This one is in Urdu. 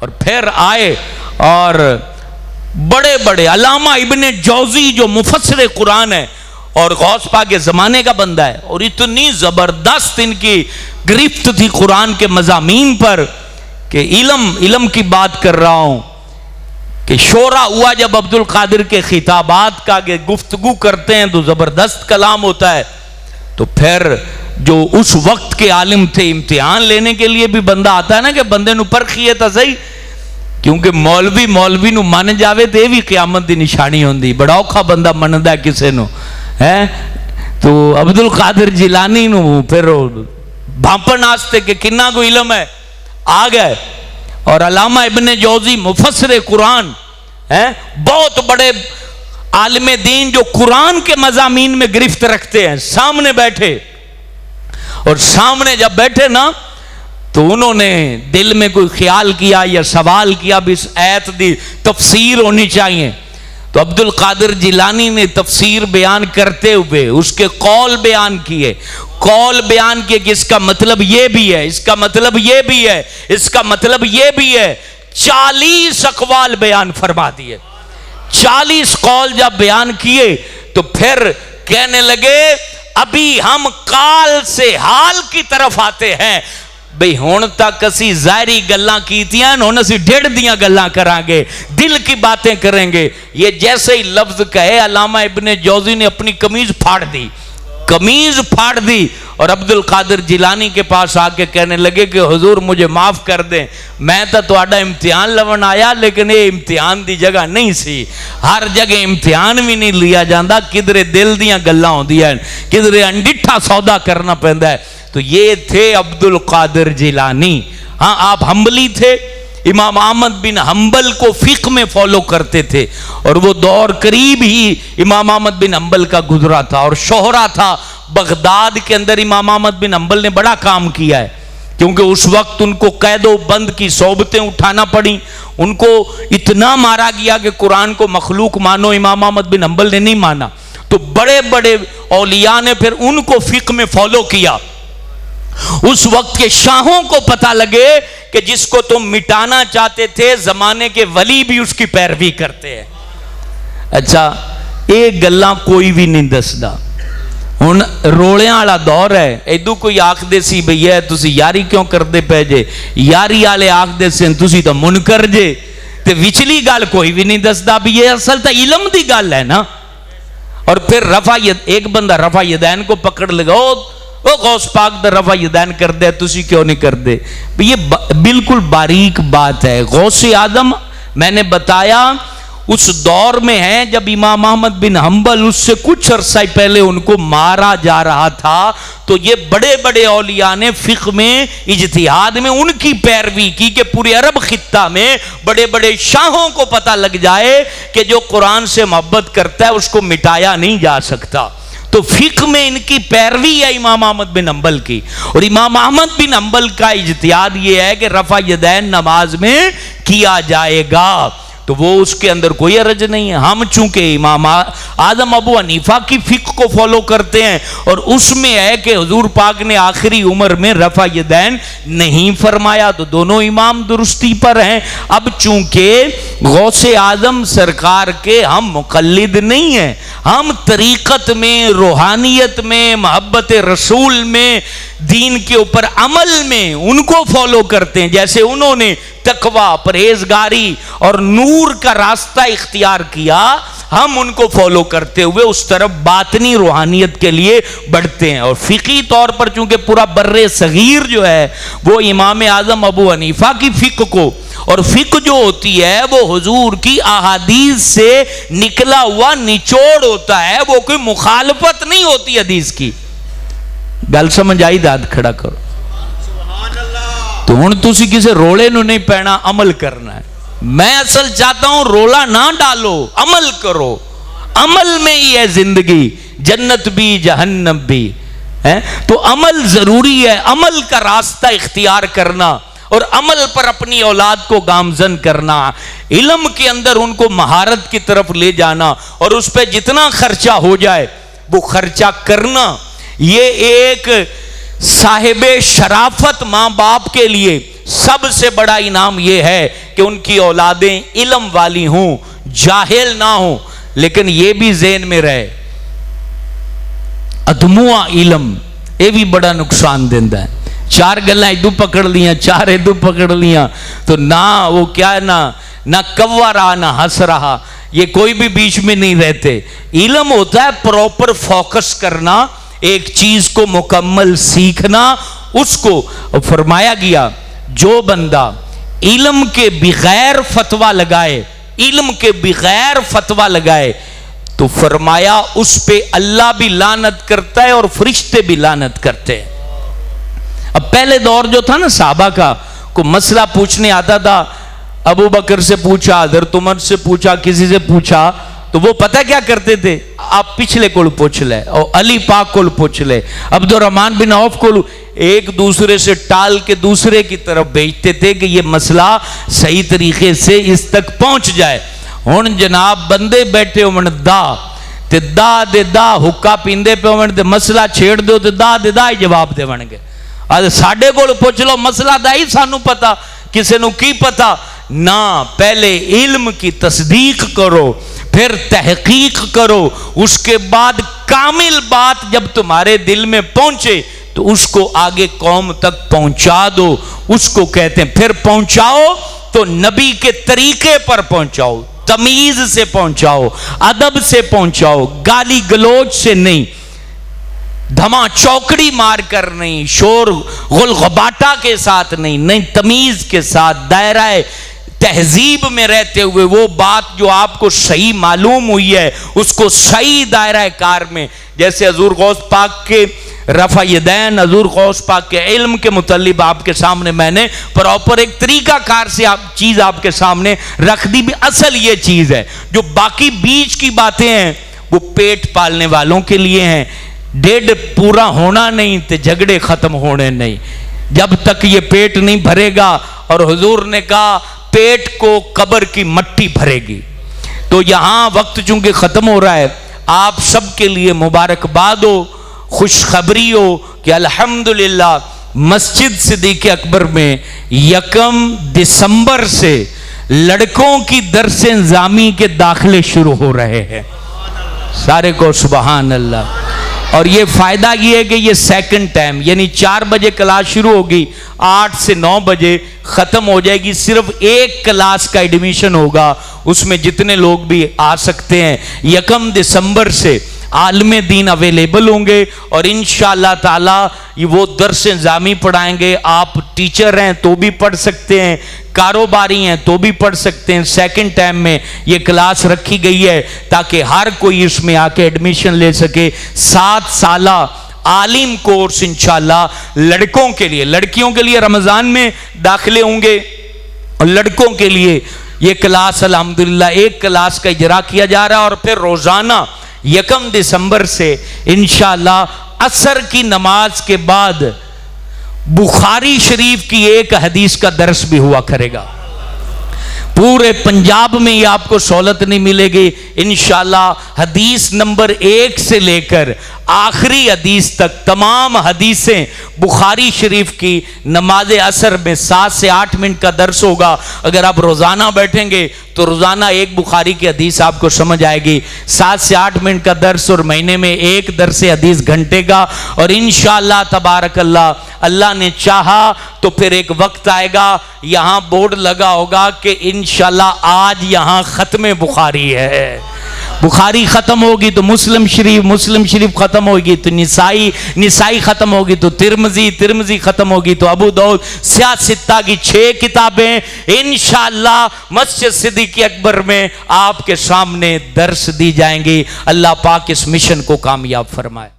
اور پھر آئے اور بڑے بڑے علامہ ابن جوزی جو مفسر قرآن ہے اور غوث پاک کے زمانے کا بندہ ہے، اور اتنی زبردست ان کی گرفت تھی قرآن کے مضامین پر کہ علم کی بات کر رہا ہوں کہ شورا ہوا جب عبد القادر کے خطابات کا کہ گفتگو کرتے ہیں تو زبردست کلام ہوتا ہے. تو پھر جو اس وقت کے عالم تھے، امتحان لینے کے لیے بھی بندہ آتا ہے نا کہ بندے نو پرکھیے تا صحیح، کیونکہ مولوی نو من جاوے تے بھی قیامت دی نشانی ہوندی، بڑا اوکھا بندہ مندا ہے کسے نو ہے. تو عبد القادر جیلانی نو پھر بھانپن آستے کہ کنہ کو علم ہے آ گئے. اور علامہ ابن جوزی مفسر قرآن بہت بڑے عالم دین جو قرآن کے مضامین میں گرفت رکھتے ہیں، سامنے بیٹھے، اور سامنے جب بیٹھے نا تو انہوں نے دل میں کوئی خیال کیا یا سوال کیا بھی اس آیت دی تفسیر ہونی چاہیے. تو عبد القادر جیلانی نے تفسیر بیان کرتے ہوئے اس کے قول بیان کیے کہ اس کا مطلب یہ بھی ہے، اس کا مطلب یہ بھی ہے، اس کا مطلب یہ بھی ہے. 40 اقوال بیان فرما دیے. 40 قول جب بیان کیے تو پھر کہنے لگے ابھی ہم قال سے حال کی طرف آتے ہیں. بھئی ہون تک اسی ظاہری گلاں کیتیاں، ہون اسی ڈھڑ دیاں گلاں کریں گے، دل کی باتیں کریں گے. یہ جیسے ہی لفظ کہے علامہ ابن جوزی نے اپنی قمیض پھاڑ دی اور عبد القادر جیلانی کے پاس آ کے کہنے لگے کہ حضور مجھے معاف کر دیں، میں تو آڈا امتحان لون آیا لیکن یہ امتحان دی جگہ نہیں سی. ہر جگہ امتحان بھی نہیں لیا جاندہ، کدھرے دل دیاں گلاں ہوں دیا ہے، کدھرے انڈٹھا سودا کرنا پہندا ہے. تو یہ تھے عبد القادر جیلانی. ہاں آپ حنبلی تھے، امام احمد بن حنبل کو فقہ میں فالو کرتے تھے، اور وہ دور قریب ہی امام احمد بن حنبل کا گزرا تھا اور شہرہ تھا. بغداد کے اندر امام احمد بن حنبل نے بڑا کام کیا ہے، کیونکہ اس وقت ان کو قید و بند کی صحبتیں اٹھانا پڑیں. ان کو اتنا مارا گیا کہ قرآن کو مخلوق مانو، امام احمد بن حنبل نے نہیں مانا. تو بڑے بڑے اولیاء نے پھر ان کو فقہ میں فالو کیا. اس وقت کے شاہوں کو پتہ لگے کہ جس کو تم مٹانا چاہتے تھے زمانے کے ولی بھی اس کی پیروی کرتے ہیں. اچھا ایک گلاں کوئی بھی نہیں دسدا، ہن روڑیاں والا دور ہے. ایدو کوئی آکھ دے سی بھئی ہے تسی یاری کیوں کردے پے جے، یاری والے آکھ دے سن تسی تو منکر جے، تے وچلی گل کوئی بھی نہیں دسدا بھی یہ اصل تا علم دی گل ہے نا. اور پھر ایک بندہ رفع یدین کو پکڑ لگا، وہ غوث پاک در رفع یدین کر دے تسی کیوں نہیں کر دے. یہ بالکل باریک بات ہے. غوث اعظم میں نے بتایا اس دور میں ہے جب امام احمد بن حنبل اس سے کچھ عرصہ پہلے ان کو مارا جا رہا تھا. تو یہ بڑے بڑے اولیاء نے فقہ میں اجتہاد میں ان کی پیروی کی کہ پورے عرب خطہ میں بڑے بڑے شاہوں کو پتہ لگ جائے کہ جو قرآن سے محبت کرتا ہے اس کو مٹایا نہیں جا سکتا. تو فقہ میں ان کی پیروی ہے امام احمد بن حنبل کی. اور امام احمد بن حنبل کا اجتہاد یہ ہے کہ رفع یدین نماز میں کیا جائے گا، تو وہ اس کے اندر کوئی حرج نہیں ہے. ہم چونکہ امام اعظم ابو حنیفہ کی فقہ کو فالو کرتے ہیں اور اس میں ہے کہ حضور پاک نے آخری عمر میں رفع یدین نہیں فرمایا، تو دونوں امام درستی پر ہیں. اب چونکہ غوث اعظم سرکار کے ہم مقلد نہیں ہیں، ہم طریقت میں، روحانیت میں، محبت رسول میں، دین کے اوپر عمل میں ان کو فالو کرتے ہیں. جیسے انہوں نے تقوی، پرہیزگاری اور نور کا راستہ اختیار کیا، ہم ان کو فالو کرتے ہوئے اس طرف باطنی روحانیت کے لیے بڑھتے ہیں. اور فقہی طور پر چونکہ پورا بر صغیر جو ہے وہ امام اعظم ابو حنیفہ کی فقہ کو، اور فقہ جو ہوتی ہے وہ حضور کی احادیث سے نکلا ہوا نچوڑ ہوتا ہے، وہ کوئی مخالفت نہیں ہوتی حدیث کی. گل سمجھ آئی؟ داد کھڑا کرو. تو ہن تسی کسی رولے نو نہیں پینا، عمل کرنا ہے. میں اصل چاہتا ہوں رولا نہ ڈالو، عمل کرو. عمل میں ہی ہے زندگی، جنت بھی جہنم بھی ہے. تو عمل ضروری ہے، عمل کا راستہ اختیار کرنا اور عمل پر اپنی اولاد کو گامزن کرنا، علم کے اندر ان کو مہارت کی طرف لے جانا اور اس پہ جتنا خرچہ ہو جائے وہ خرچہ کرنا. یہ ایک صاحب شرافت ماں باپ کے لیے سب سے بڑا انعام یہ ہے کہ ان کی اولادیں علم والی ہوں، جاہل نہ ہوں، لیکن یہ بھی ذہن میں رہے ادموا علم یہ بھی بڑا نقصان دیندہ ہے۔ چار گلیں ادو پکڑ لیاں، چار ادو پکڑ لیاں تو نہ وہ کیا ہے، نہ کوا رہا نہ ہنس رہا، یہ کوئی بھی بیچ میں نہیں رہتے۔ علم ہوتا ہے پراپر فوکس کرنا، ایک چیز کو مکمل سیکھنا۔ اس کو فرمایا گیا جو بندہ علم کے بغیر فتویٰ لگائے، علم کے بغیر فتویٰ لگائے تو فرمایا اس پہ اللہ بھی لعنت کرتا ہے اور فرشتے بھی لعنت کرتے ہیں۔ اب پہلے دور جو تھا نا صحابہ کا، کوئی مسئلہ پوچھنے آتا تھا، ابو بکر سے پوچھا، حضرت عمر سے پوچھا، کسی سے پوچھا تو وہ پتہ کیا کرتے تھے، آپ پچھلے کو پوچھ لے اور علی پاک کو پوچھ لے، عبد الرحمن بن عوف کو، ایک دوسرے سے ٹال کے دوسرے کی طرف بھیجتے تھے کہ یہ مسئلہ صحیح طریقے سے اس تک پہنچ جائے۔ ہن جناب بندے بیٹھے ہومن دا تے دا دے دا حکا پیندے پہ ہومن تے مسئلہ چھیڑ دو تے دا دے دا ہی جواب دے بن گے۔ ساڈے کول پوچھ لو مسئلہ دا ہی سانو پتا، کسے نو کی پتا نہ، پہلے علم کی تصدیق کرو، پھر تحقیق کرو، اس کے بعد کامل بات جب تمہارے دل میں پہنچے تو اس کو آگے قوم تک پہنچا دو، اس کو کہتے ہیں۔ پھر پہنچاؤ تو نبی کے طریقے پر پہنچاؤ، تمیز سے پہنچاؤ، ادب سے پہنچاؤ، گالی گلوچ سے نہیں، دھما چوکڑی مار کر نہیں، شور غلغباٹا کے ساتھ نہیں، تمیز کے ساتھ، دائرہ تہذیب میں رہتے ہوئے وہ بات جو آپ کو صحیح معلوم ہوئی ہے اس کو صحیح دائرہ کار میں، جیسے حضور غوث پاک کے رفع یدین، حضور غوث پاک کے علم کے متعلق آپ کے سامنے میں نے پراپر ایک طریقہ کار سے چیز آپ کے سامنے رکھ دی۔ بھی اصل یہ چیز ہے، جو باقی بیچ کی باتیں ہیں وہ پیٹ پالنے والوں کے لیے ہیں، ڈیڑھ پورا ہونا نہیں تے جھگڑے ختم ہونے نہیں، جب تک یہ پیٹ نہیں بھرے گا، اور حضور نے کہا پیٹ کو قبر کی مٹی بھرے گی۔ تو یہاں وقت چونکہ ختم ہو رہا ہے، آپ سب کے لیے مبارکباد ہو، خوشخبری ہو کہ الحمدللہ مسجد صدیق اکبر میں 1 دسمبر سے لڑکوں کی درس نظامی کے داخلے شروع ہو رہے ہیں۔ سارے کو سبحان اللہ۔ اور یہ فائدہ یہ ہے کہ یہ سیکنڈ ٹائم، یعنی 4 بجے کلاس شروع ہوگی، 8 سے 9 بجے ختم ہو جائے گی، صرف ایک کلاس کا ایڈمیشن ہوگا، اس میں جتنے لوگ بھی آ سکتے ہیں۔ 1 دسمبر سے عالم دین اویلیبل ہوں گے اور انشاءاللہ تعالی وہ درس نظامی پڑھائیں گے۔ آپ ٹیچر ہیں تو بھی پڑھ سکتے ہیں، کاروباری ہیں تو بھی پڑھ سکتے ہیں۔ سیکنڈ ٹائم میں یہ کلاس رکھی گئی ہے تاکہ ہر کوئی اس میں آ کے ایڈمیشن لے سکے۔ 7 سالہ عالم کورس انشاءاللہ لڑکوں کے لیے، لڑکیوں کے لیے رمضان میں داخلے ہوں گے، اور لڑکوں کے لیے یہ کلاس الحمدللہ ایک کلاس کا اجرا کیا جا رہا ہے۔ اور پھر روزانہ 1 دسمبر سے انشاءاللہ عصر کی نماز کے بعد بخاری شریف کی ایک حدیث کا درس بھی ہوا کرے گا۔ پورے پنجاب میں یہ آپ کو سہولت نہیں ملے گی انشاءاللہ۔ حدیث نمبر 1 سے لے کر آخری حدیث تک تمام حدیثیں بخاری شریف کی نماز عصر میں 7 سے 8 منٹ کا درس ہوگا۔ اگر آپ روزانہ بیٹھیں گے تو روزانہ ایک بخاری کی حدیث آپ کو سمجھ آئے گی۔ 7 سے 8 منٹ کا درس، اور مہینے میں ایک درس حدیث گھنٹے کا۔ اور انشاءاللہ تبارک اللہ، اللہ نے چاہا تو پھر ایک وقت آئے گا، یہاں بورڈ لگا ہوگا کہ انشاءاللہ آج یہاں ختم بخاری ہے۔ بخاری ختم ہوگی تو مسلم شریف ختم ہوگی تو نسائی ختم ہوگی تو ترمذی ختم ہوگی تو ابو داؤد، سیاہ ستہ کی 6 کتابیں انشاءاللہ مسجد صدیق اکبر میں آپ کے سامنے درس دی جائیں گی۔ اللہ پاک اس مشن کو کامیاب فرمائے۔